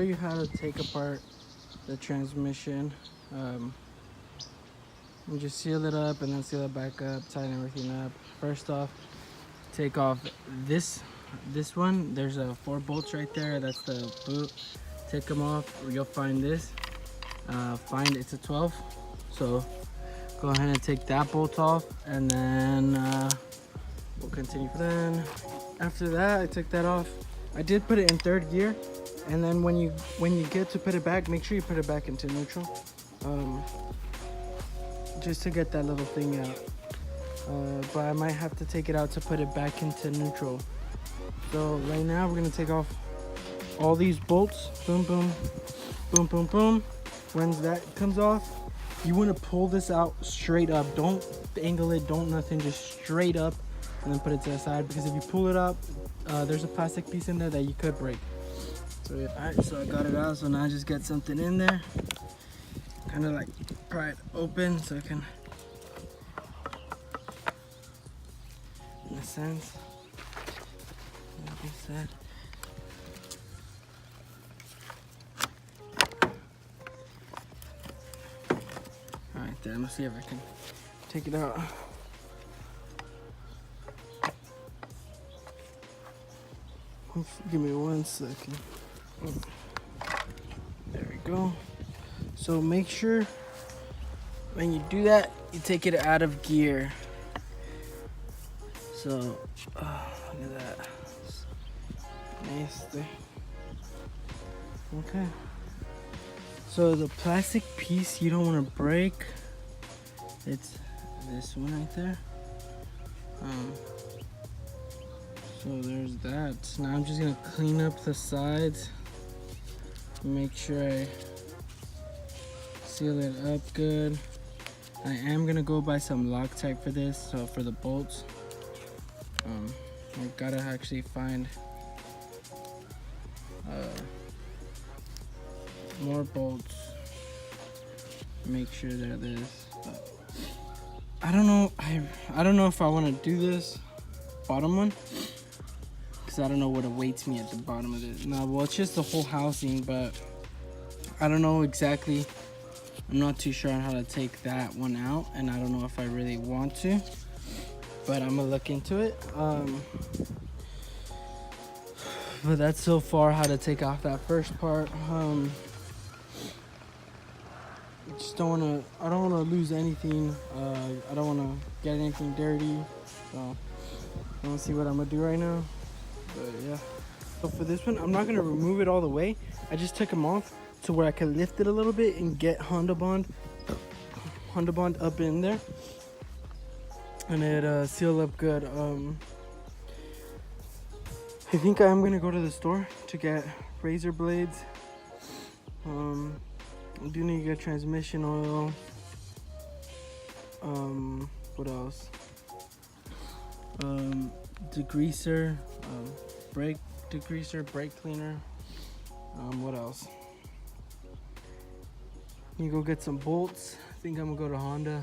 Show you how to take apart the transmission. You just seal it up and then seal it back up, tighten everything up. First off, take off this one. There's 4 bolts right there. That's the boot. Take them off. You'll find this. Find it's a 12. So go ahead and take that bolt off, and then we'll continue. Then after that, I took that off. I did put it in 3rd gear, and then when you get to put it back, make sure you put it back into neutral, just to get that little thing out. But I might have to take it out to put it back into neutral. So right now we're gonna take off all these bolts. Boom, boom, boom, boom, boom. When that comes off, you want to pull this out straight up. Don't angle it, don't nothing, just straight up, and then put it to the side, because if you pull it up, there's a plastic piece in there that you could break. So yeah. Alright, so I got it out, so now I just get something in there, kind of like pry it open so I can, in a sense, like I said. Alright, then let's see if I can take it out. Give me 1 second. There we go. So make sure when you do that, you take it out of gear. So, look at that. Nasty. Okay. So the plastic piece you don't want to break, it's this one right there. So there's that. Now I'm just gonna clean up the sides, make sure I seal it up good. I am gonna go buy some Loctite for this, so for the bolts. I gotta actually find more bolts. Make sure they're this. But I don't know. I don't know if I want to do this bottom one, because I don't know what awaits me at the bottom of this. No, well, it's just the whole housing, but I don't know exactly. I'm not too sure on how to take that one out, and I don't know if I really want to, but I'm gonna look into it. But that's so far how to take off that first part. I don't want to lose anything. I don't want to get anything dirty. So I want to see what I'm gonna do right now. But yeah. So for this one, I'm not gonna remove it all the way. I just took them off to where I can lift it a little bit and get Honda Bond up in there, and it seal up good. I think I'm gonna go to the store to get razor blades. I do need to get transmission oil. What else? Degreaser, brake degreaser, brake cleaner. What else? You go get some bolts. I think I'm gonna go to Honda.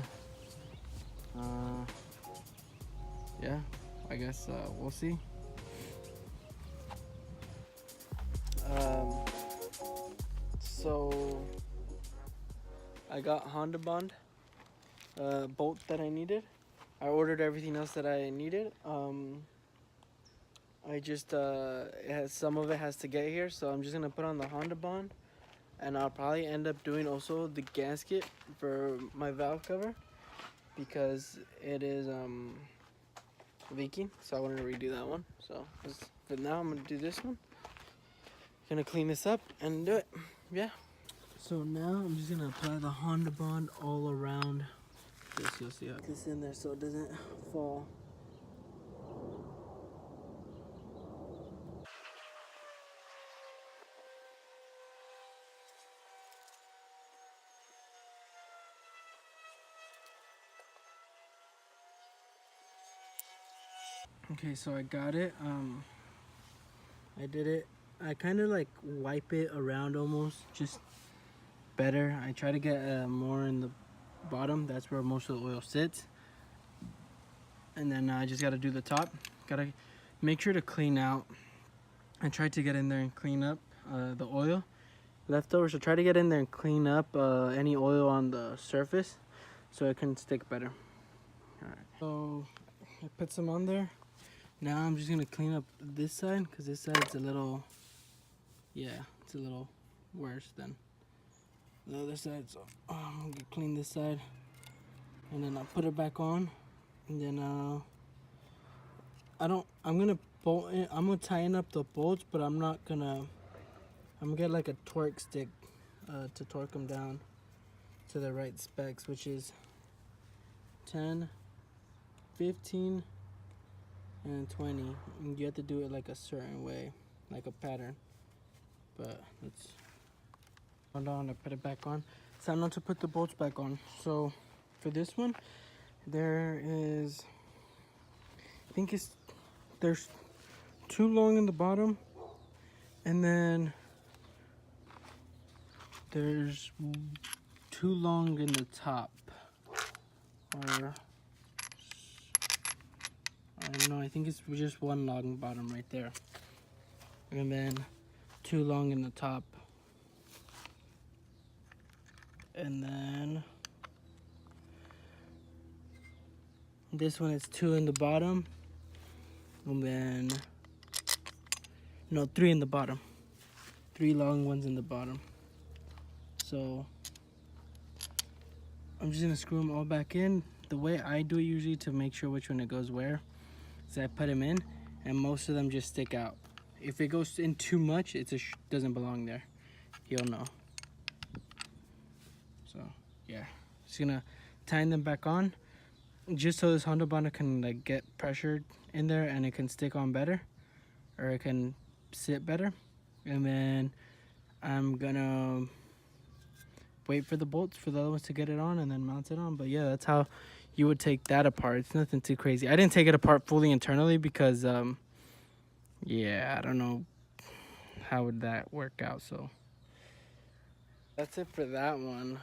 Yeah, I guess we'll see. So I got Honda Bond bolt that I needed. I ordered everything else that I needed. I just some of it has to get here, so I'm just gonna put on the Honda Bond, and I'll probably end up doing also the gasket for my valve cover, because it is leaking, so I wanted to redo that one. So but now I'm gonna do this one. Gonna clean this up and do it. Yeah. So now I'm just gonna apply the Honda Bond all around this. You'll see this in there so it doesn't fall. Okay, so I got it. I did it. I kind of like wipe it around almost, just better. I try to get more in the bottom. That's where most of the oil sits. And then I just got to do the top. Got to make sure to clean out. I tried to get in there and clean up the oil. leftovers. So try to get in there and clean up any oil on the surface so it can stick better. All right. So I put some on there. Now I'm just gonna clean up this side because this side's a little, yeah, it's a little worse than the other side. So I'm gonna clean this side, and then I'll put it back on, and then I'm gonna bolt it. I'm gonna tighten up the bolts, but I'm gonna get like a torque stick to torque them down to the right specs, which is 10, 15, and 20. And you have to do it like a certain way, like a pattern. But let's hold on to put it back on. It's time not to put the bolts back on. So for this one, there's 2 long in the bottom, and then there's 2 long in the top. Or I don't know, I think it's just 1 long bottom right there. And then 2 long in the top. And then this one is 2 in the bottom. And then, no, 3 in the bottom. 3 long ones in the bottom. So I'm just gonna screw them all back in. The way I do it usually to make sure which one it goes where is I put them in, and most of them just stick out. If it goes in too much, it doesn't belong there. You'll know. So yeah, just gonna tighten them back on, just so this handlebar can like get pressured in there and it can stick on better, or it can sit better. And then I'm gonna wait for the bolts for the other ones to get it on and then mount it on. But yeah, that's how you would take that apart. It's nothing too crazy. I didn't take it apart fully internally because yeah, I don't know how would that work out. So that's it for that one.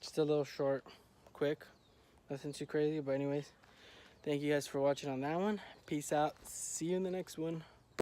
Just a little short, quick, nothing too crazy. But anyways, thank you guys for watching on that one. Peace out. See you in the next one.